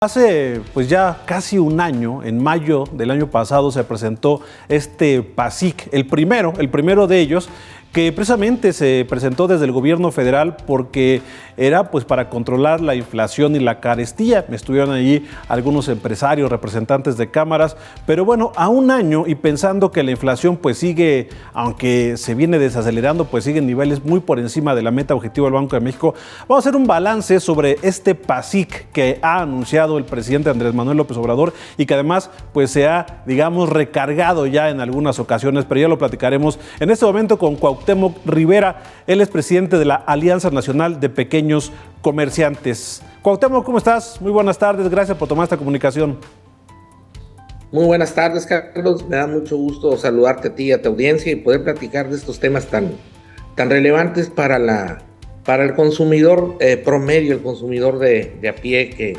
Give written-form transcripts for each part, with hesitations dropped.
Hace pues ya casi un año, en mayo del año pasado, se presentó este PASIC, el primero de ellos, que precisamente se presentó desde el gobierno federal porque era pues para controlar la inflación y la carestía. Estuvieron allí algunos empresarios, representantes de cámaras, pero bueno, a un año y pensando que la inflación pues sigue, aunque se viene desacelerando, pues sigue en niveles muy por encima de la meta objetivo del Banco de México, vamos a hacer un balance sobre este PASIC que ha anunciado el presidente Andrés Manuel López Obrador y que además pues se ha, digamos, recargado ya en algunas ocasiones, pero ya lo platicaremos en este momento con Cuauhtémoc Rivera. Él es presidente de la Alianza Nacional de Pequeños Comerciantes. Cuauhtémoc, ¿cómo estás? Muy buenas tardes, gracias por tomar esta comunicación. Muy buenas tardes, Carlos. Me da mucho gusto saludarte a ti y a tu audiencia y poder platicar de estos temas tan relevantes para el consumidor promedio, el consumidor de a pie, que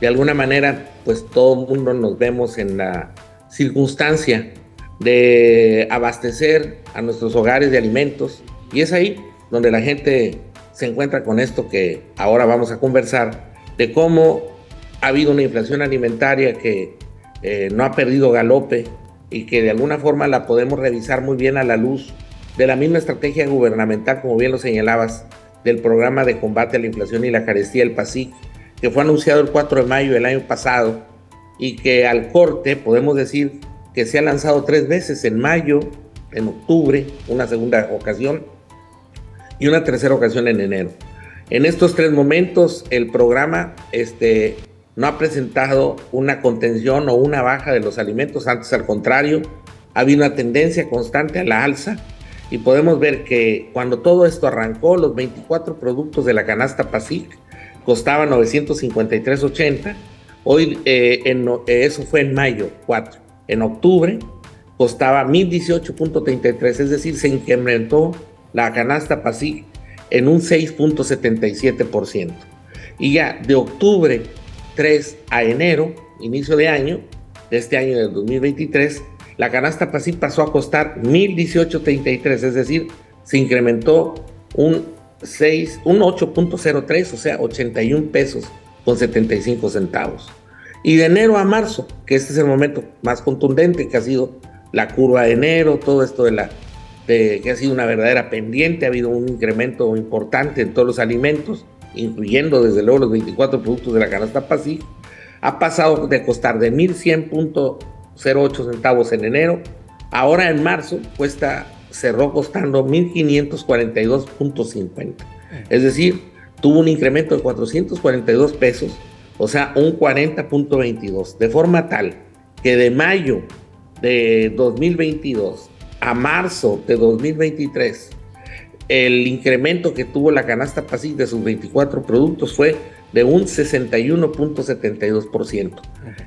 de alguna manera pues todo el mundo nos vemos en la circunstancia de abastecer a nuestros hogares de alimentos, y es ahí donde la gente se encuentra con esto que ahora vamos a conversar, de cómo ha habido una inflación alimentaria que no ha perdido galope y que de alguna forma la podemos revisar muy bien a la luz de la misma estrategia gubernamental, como bien lo señalabas, del programa de combate a la inflación y la carestía, el PASIC, que fue anunciado el 4 de mayo del año pasado y que al corte podemos decir que se ha lanzado 3 veces, en mayo, en octubre, una segunda ocasión y una tercera ocasión en enero. En estos 3 momentos el programa no ha presentado una contención o una baja de los alimentos, antes al contrario, ha habido una tendencia constante a la alza, y podemos ver que cuando todo esto arrancó, los 24 productos de la canasta PASIC costaban $953.80, hoy eso fue en mayo 4. En octubre costaba $1,018.33, es decir, se incrementó la canasta PASIC en un 6.77%. Y ya de octubre 3 a enero, inicio de año, de este año del 2023, la canasta PASIC pasó a costar $1,018.33, es decir, se incrementó un 8.03, o sea, 81 pesos con 75 centavos. Y de enero a marzo, que este es el momento más contundente, que ha sido la curva de enero, todo esto que ha sido una verdadera pendiente, ha habido un incremento importante en todos los alimentos, incluyendo desde luego los 24 productos de la canasta PASIC, ha pasado de costar de 1,100.08 centavos en enero, ahora en marzo cerró costando 1,542.50, es decir, tuvo un incremento de 442 pesos, o sea, un 40.22, de forma tal que de mayo de 2022 a marzo de 2023, el incremento que tuvo la canasta PASIC de sus 24 productos fue de un 61.72%.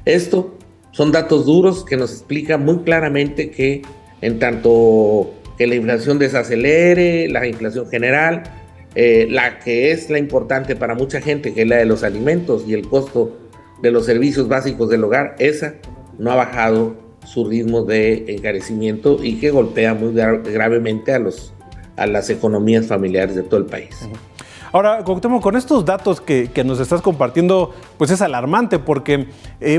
Esto son datos duros que nos explican muy claramente que en tanto que la inflación desacelere, la inflación general, la que es la importante para mucha gente, que es la de los alimentos y el costo de los servicios básicos del hogar, esa no ha bajado su ritmo de encarecimiento y que golpea muy gravemente a las economías familiares de todo el país. Ahora, Cuauhtémoc, con estos datos que nos estás compartiendo, pues es alarmante porque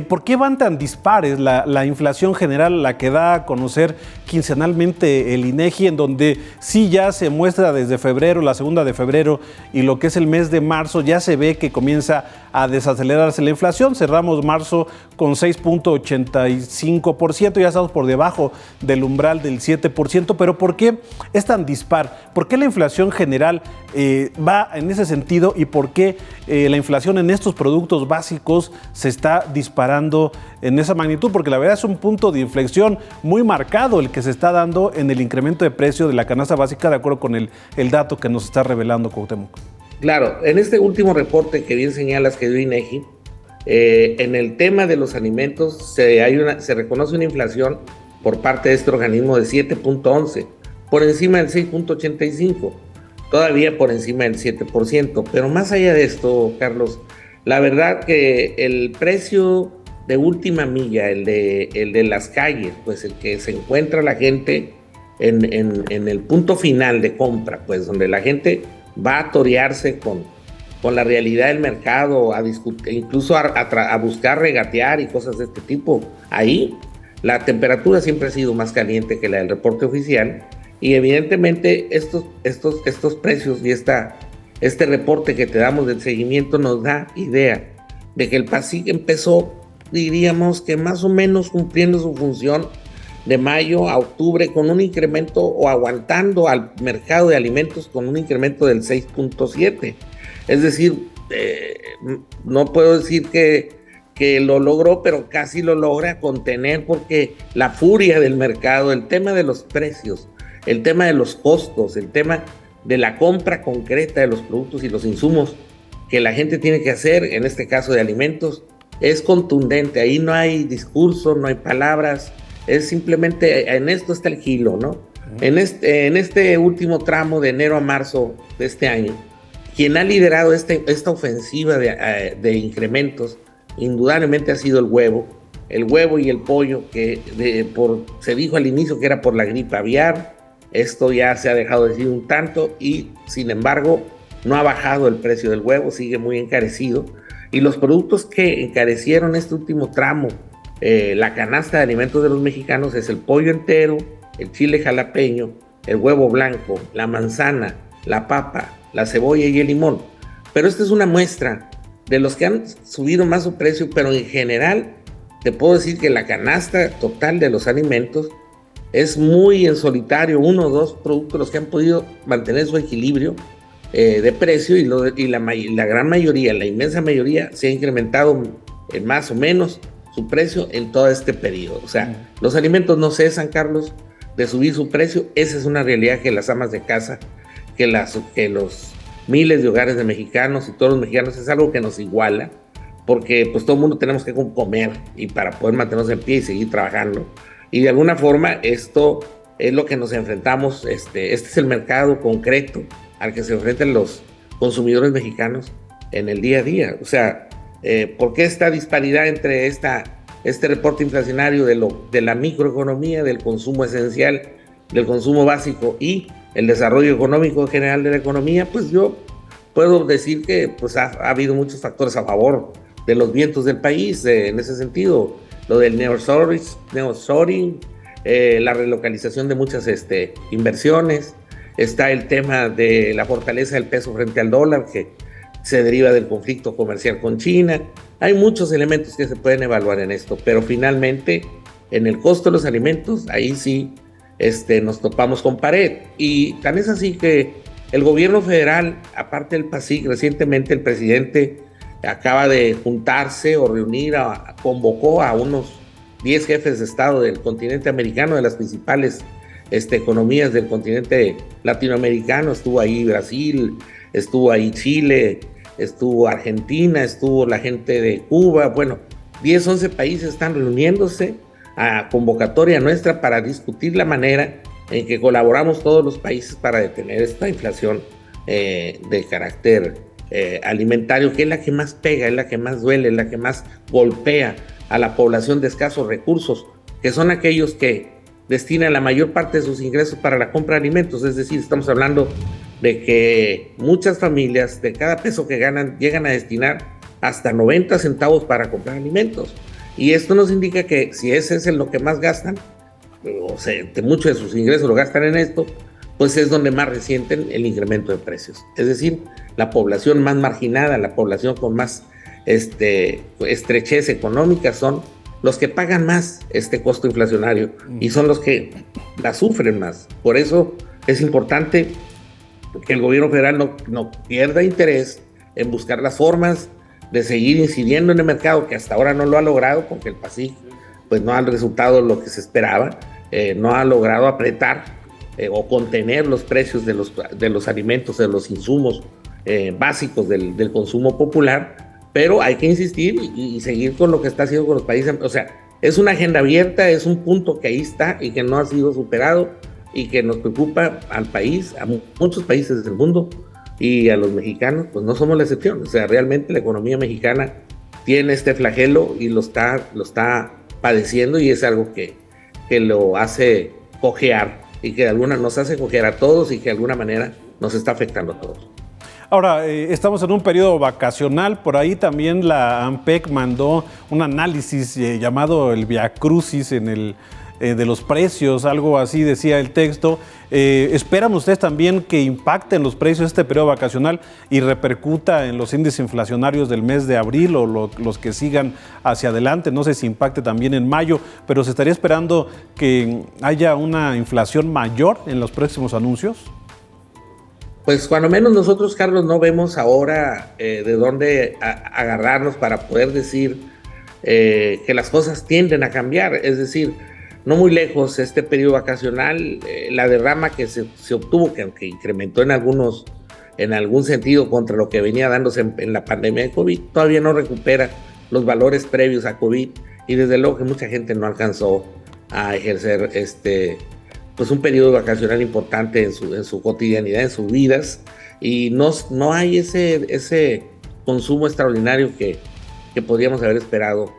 ¿por qué van tan dispares la inflación general, la que da a conocer quincenalmente el INEGI, en donde sí ya se muestra desde febrero, la segunda de febrero, y lo que es el mes de marzo, ya se ve que comienza a desacelerarse la inflación? Cerramos marzo con 6.85%, ya estamos por debajo del umbral del 7%, pero ¿por qué es tan dispar? ¿Por qué la inflación general va en ese sentido y por qué la inflación en estos productos básicos se está disparando en esa magnitud? Porque la verdad es un punto de inflexión muy marcado el que se está dando en el incremento de precio de la canasta básica, de acuerdo con el dato que nos está revelando Cuauhtémoc. Claro, en este último reporte que bien señalas que dio INEGI, en el tema de los alimentos se reconoce una inflación por parte de este organismo de 7.11, por encima del 6.85, todavía por encima del 7%. Pero más allá de esto, Carlos, la verdad que el precio de última milla, el de las calles, pues el que se encuentra la gente en el punto final de compra, pues donde la gente va a torearse con con la realidad del mercado, a discutir, incluso a buscar regatear y cosas de este tipo. Ahí la temperatura siempre ha sido más caliente que la del reporte oficial, y evidentemente estos precios y este reporte que te damos del seguimiento nos da idea de que el PASIC empezó, diríamos que más o menos cumpliendo su función de mayo a octubre con un incremento, o aguantando al mercado de alimentos con un incremento del 6.7. Es decir, no puedo decir que lo logró, pero casi lo logra contener, porque la furia del mercado, el tema de los precios, el tema de los costos, el tema de la compra concreta de los productos y los insumos que la gente tiene que hacer, en este caso de alimentos, es contundente. Ahí no hay discurso, no hay palabras, es simplemente, en esto está el kilo, ¿no? En este último tramo de enero a marzo de este año, quien ha liderado esta ofensiva de incrementos, indudablemente ha sido el huevo y el pollo, que se dijo al inicio que era por la gripe aviar. Esto ya se ha dejado de decir un tanto, y sin embargo no ha bajado el precio del huevo, sigue muy encarecido. Y los productos que encarecieron este último tramo, la canasta de alimentos de los mexicanos, es el pollo entero, el chile jalapeño, el huevo blanco, la manzana, la papa, la cebolla y el limón. Pero esta es una muestra de los que han subido más su precio, pero en general te puedo decir que la canasta total de los alimentos es muy en solitario, uno o dos productos los que han podido mantener su equilibrio de precio, y la gran mayoría, la inmensa mayoría, se ha incrementado más o menos su precio en todo este periodo. O sea, los alimentos no cesan, Carlos, de subir su precio. Esa es una realidad que las amas de casa, que los miles de hogares de mexicanos y todos los mexicanos, es algo que nos iguala, porque pues todo el mundo tenemos que comer y para poder mantenernos en pie y seguir trabajando. Y de alguna forma esto es lo que nos enfrentamos, este es el mercado concreto al que se enfrentan los consumidores mexicanos en el día a día. O sea, ¿por qué esta disparidad entre este reporte inflacionario de la microeconomía, del consumo esencial, del consumo básico, y el desarrollo económico en general de la economía? Pues yo puedo decir que pues ha habido muchos factores a favor de los vientos del país, en ese sentido. Lo del nearshoring, la relocalización de muchas inversiones. Está el tema de la fortaleza del peso frente al dólar, que se deriva del conflicto comercial con China. Hay muchos elementos que se pueden evaluar en esto, pero finalmente en el costo de los alimentos, ahí sí nos topamos con pared. Y tan es así que el gobierno federal, aparte del PASIC, recientemente el presidente acaba de juntarse o convocó a unos 10 jefes de Estado del continente americano, de las principales economías del continente latinoamericano. Estuvo ahí Brasil, estuvo ahí Chile, estuvo Argentina, estuvo la gente de Cuba. Bueno, 10, 11 países están reuniéndose a convocatoria nuestra para discutir la manera en que colaboramos todos los países para detener esta inflación de carácter alimentario, que es la que más pega, es la que más duele, es la que más golpea a la población de escasos recursos, que son aquellos que destinan la mayor parte de sus ingresos para la compra de alimentos. Es decir, estamos hablando de que muchas familias, de cada peso que ganan, llegan a destinar hasta 90 centavos para comprar alimentos. Y esto nos indica que si ese es lo que más gastan, o sea, mucho de sus ingresos lo gastan en esto, pues es donde más resienten el incremento de precios. Es decir, la población más marginada, la población con más estrechez económica, son los que pagan más este costo inflacionario y son los que la sufren más. Por eso es importante que el gobierno federal no pierda interés en buscar las formas de seguir incidiendo en el mercado, que hasta ahora no lo ha logrado, porque el PASIC pues no ha resultado lo que se esperaba, no ha logrado apretar o contener los precios de los alimentos, de los insumos básicos del consumo popular. Pero hay que insistir y seguir con lo que está haciendo con los países. O sea, es una agenda abierta, es un punto que ahí está y que no ha sido superado y que nos preocupa al país, a muchos países del mundo, y a los mexicanos, pues no somos la excepción. O sea, realmente la economía mexicana tiene este flagelo y lo está padeciendo, y es algo que lo hace cojear y que nos hace cojear a todos y que de alguna manera nos está afectando a todos. Ahora, estamos en un periodo vacacional, por ahí también la ANPEC mandó un análisis llamado el Viacrucis de los precios, algo así decía el texto. ¿Esperan ustedes también que impacten los precios este periodo vacacional y repercuta en los índices inflacionarios del mes de abril o los que sigan hacia adelante? No sé si impacte también en mayo, pero ¿se estaría esperando que haya una inflación mayor en los próximos anuncios? Pues cuando menos nosotros, Carlos, no vemos ahora de dónde agarrarnos para poder decir que las cosas tienden a cambiar. Es decir, no muy lejos este periodo vacacional, la derrama que se obtuvo, que aunque incrementó en algún sentido contra lo que venía dándose en la pandemia de COVID, todavía no recupera los valores previos a COVID, y desde luego que mucha gente no alcanzó a ejercer pues un periodo vacacional importante en su cotidianidad, en sus vidas, y no hay ese consumo extraordinario que podríamos haber esperado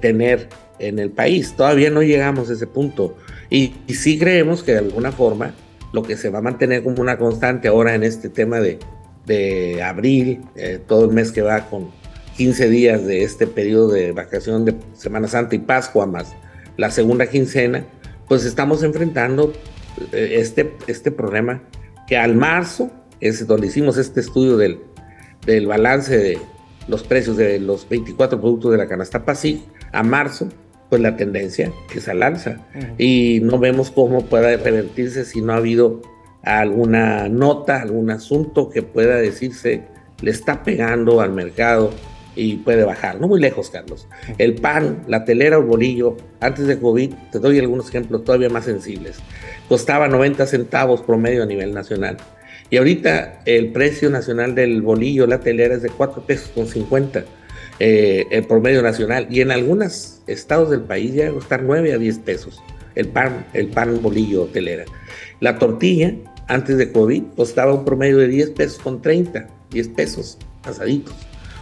tener en el país. Todavía no llegamos a ese punto, y sí creemos que de alguna forma lo que se va a mantener como una constante ahora en este tema de abril, todo el mes que va con 15 días de este periodo de vacación de Semana Santa y Pascua, más la segunda quincena, pues estamos enfrentando este problema que al marzo, es donde hicimos este estudio del balance de los precios de los 24 productos de la canasta PASIC, a marzo, pues la tendencia es al alza. Y no vemos cómo pueda revertirse si no ha habido alguna nota, algún asunto que pueda decirse le está pegando al mercado y puede bajar. No muy lejos, Carlos. El pan, la telera o el bolillo, antes de COVID, te doy algunos ejemplos todavía más sensibles, costaba 90 centavos promedio a nivel nacional. Y ahorita el precio nacional del bolillo, la telera, es de 4 pesos con 50, el promedio nacional. Y en algunos estados del país ya va a costar 9 a 10 pesos el pan bolillo, telera. La tortilla, antes de COVID, costaba un promedio de 10 pesos con 30, 10 pesos asaditos.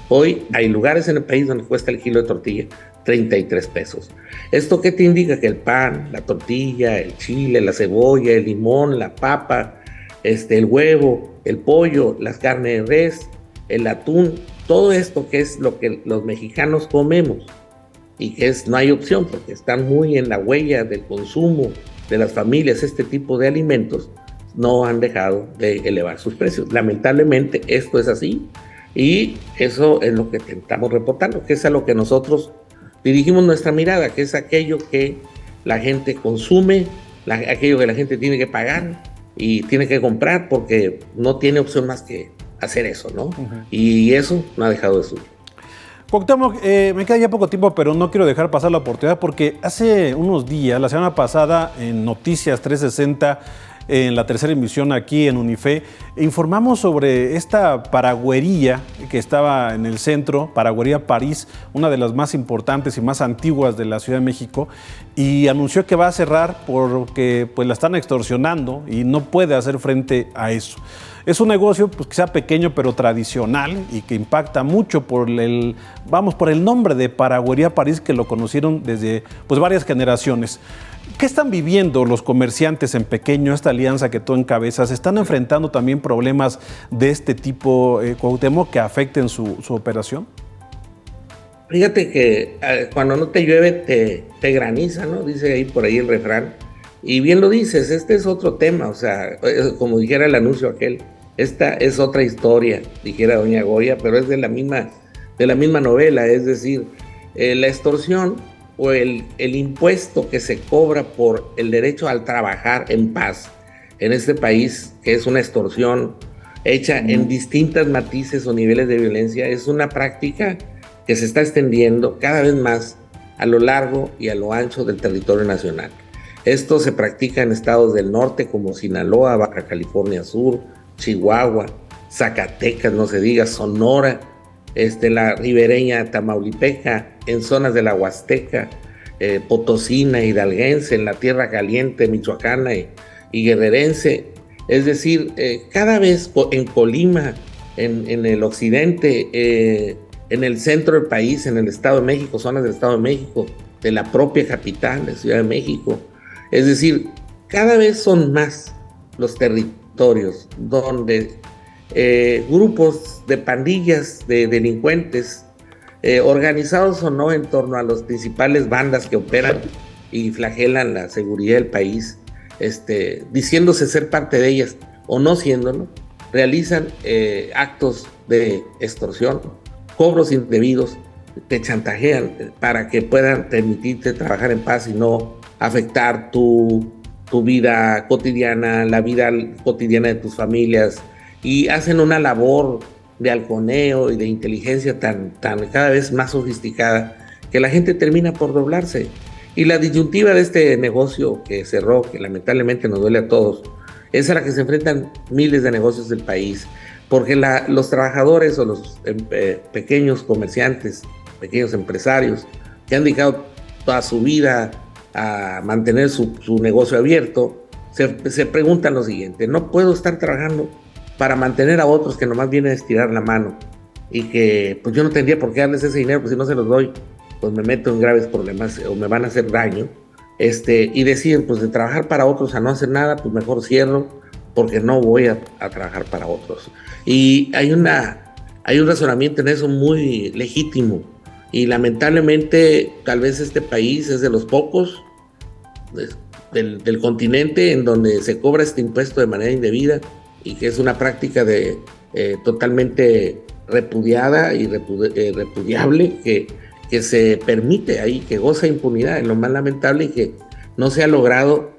Hoy hay lugares en el país donde cuesta el kilo de tortilla 33 pesos. ¿Esto qué te indica? Que el pan, la tortilla, el chile, la cebolla, el limón, la papa, el huevo, el pollo, las carnes de res, el atún, todo esto que es lo que los mexicanos comemos y que no hay opción porque están muy en la huella del consumo de las familias, este tipo de alimentos, no han dejado de elevar sus precios. Lamentablemente esto es así. Y eso es lo que estamos reportando, que es a lo que nosotros dirigimos nuestra mirada, que es aquello que la gente consume, aquello que la gente tiene que pagar y tiene que comprar porque no tiene opción más que hacer eso, ¿no? Y eso no ha dejado de subir. Cuauhtémoc, me queda ya poco tiempo, pero no quiero dejar pasar la oportunidad porque hace unos días, la semana pasada, en Noticias 360, en la tercera emisión aquí en Unife, informamos sobre esta paragüería que estaba en el centro, Paragüería París, una de las más importantes y más antiguas de la Ciudad de México, y anunció que va a cerrar porque pues, la están extorsionando y no puede hacer frente a eso. Es un negocio pues, que sea pequeño pero tradicional y que impacta mucho por el nombre de Paragüería París, que lo conocieron desde pues, varias generaciones. ¿Qué están viviendo los comerciantes en pequeño, esta alianza que tú encabezas? ¿Están enfrentando también problemas de este tipo, Cuauhtémoc, que afecten su operación? Fíjate que cuando no te llueve te graniza, ¿no? Dice ahí por ahí el refrán. Y bien lo dices, este es otro tema, o sea, como dijera el anuncio aquel, esta es otra historia, dijera doña Goya, pero es de la misma novela, es decir, la extorsión o el impuesto que se cobra por el derecho al trabajar en paz en este país, que es una extorsión hecha en distintos matices o niveles de violencia, es una práctica que se está extendiendo cada vez más a lo largo y a lo ancho del territorio nacional. Esto se practica en estados del norte como Sinaloa, Baja California Sur, Chihuahua, Zacatecas, no se diga, Sonora, la ribereña tamaulipeca, en zonas de la Huasteca, potosina, hidalguense, en la Tierra Caliente, michoacana y guerrerense. Es decir, cada vez en Colima, en el occidente, en el centro del país, en el Estado de México, zonas del Estado de México, de la propia capital, de Ciudad de México. Es decir, cada vez son más los territorios donde grupos de pandillas de delincuentes, organizados o no en torno a las principales bandas que operan y flagelan la seguridad del país, diciéndose ser parte de ellas o no siéndolo, realizan actos de extorsión, cobros indebidos, te chantajean para que puedan permitirte trabajar en paz y no afectar tu vida cotidiana, la vida cotidiana de tus familias, y hacen una labor de halconeo y de inteligencia tan cada vez más sofisticada que la gente termina por doblarse. Y la disyuntiva de este negocio que cerró, que lamentablemente nos duele a todos, es a la que se enfrentan miles de negocios del país, porque los trabajadores o los pequeños comerciantes, pequeños empresarios que han dedicado toda su vida a mantener su negocio abierto, se preguntan lo siguiente: no puedo estar trabajando para mantener a otros que nomás vienen a estirar la mano y que pues yo no tendría por qué darles ese dinero, pues si no se los doy, pues me meto en graves problemas o me van a hacer daño, y deciden pues de trabajar para otros a no hacer nada, pues mejor cierro porque no voy a trabajar para otros. Y hay un razonamiento en eso muy legítimo, y lamentablemente tal vez este país es de los pocos del continente en donde se cobra este impuesto de manera indebida, y que es una práctica totalmente repudiada y repudiable, que se permite ahí, que goza impunidad, es lo más lamentable, y que no se ha logrado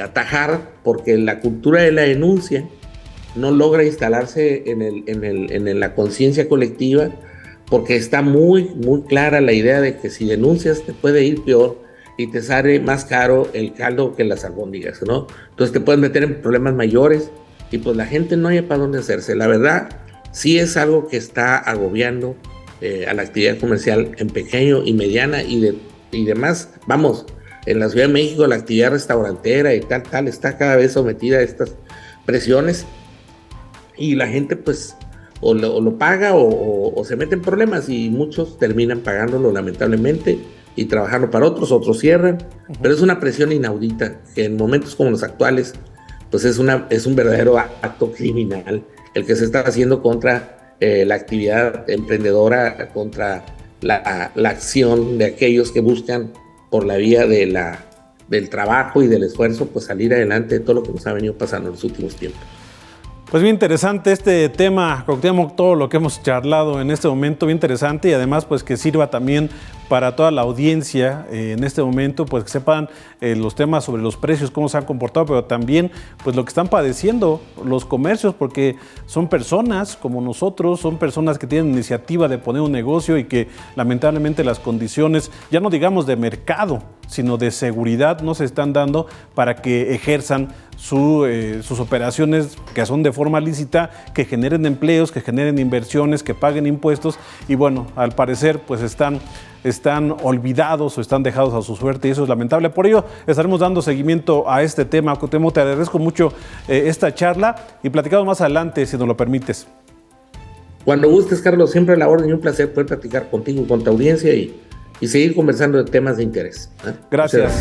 atajar porque la cultura de la denuncia no logra instalarse en la conciencia colectiva, porque está muy, muy clara la idea de que si denuncias te puede ir peor y te sale más caro el caldo que las albóndigas, ¿no? Entonces te puedes meter en problemas mayores y pues la gente no haya para dónde hacerse. La verdad, sí es algo que está agobiando a la actividad comercial en pequeño y mediana y demás. Vamos, en la Ciudad de México la actividad restaurantera y tal está cada vez sometida a estas presiones, y la gente pues o lo paga o se mete en problemas, y muchos terminan pagándolo lamentablemente y trabajando para otros cierran. Pero es una presión inaudita que en momentos como los actuales pues es un verdadero acto criminal el que se está haciendo contra la actividad emprendedora, contra la acción de aquellos que buscan por la vía del trabajo y del esfuerzo pues salir adelante de todo lo que nos ha venido pasando en los últimos tiempos. Pues bien interesante este tema, Cuauhtémoc, todo lo que hemos charlado en este momento, bien interesante, y además pues que sirva también para toda la audiencia en este momento, pues que sepan los temas sobre los precios, cómo se han comportado, pero también pues lo que están padeciendo los comercios, porque son personas como nosotros, son personas que tienen iniciativa de poner un negocio y que lamentablemente las condiciones, ya no digamos de mercado, sino de seguridad, no se están dando para que ejerzan sus operaciones, que son de forma lícita, que generen empleos, que generen inversiones, que paguen impuestos, y bueno, al parecer pues están olvidados o están dejados a su suerte, y eso es lamentable. Por ello estaremos dando seguimiento a este tema. Cuauhtémoc, te agradezco mucho esta charla y platicamos más adelante, si nos lo permites. Cuando gustes, Carlos, siempre a la orden, y un placer poder platicar contigo y con tu audiencia y seguir conversando de temas de interés. Gracias.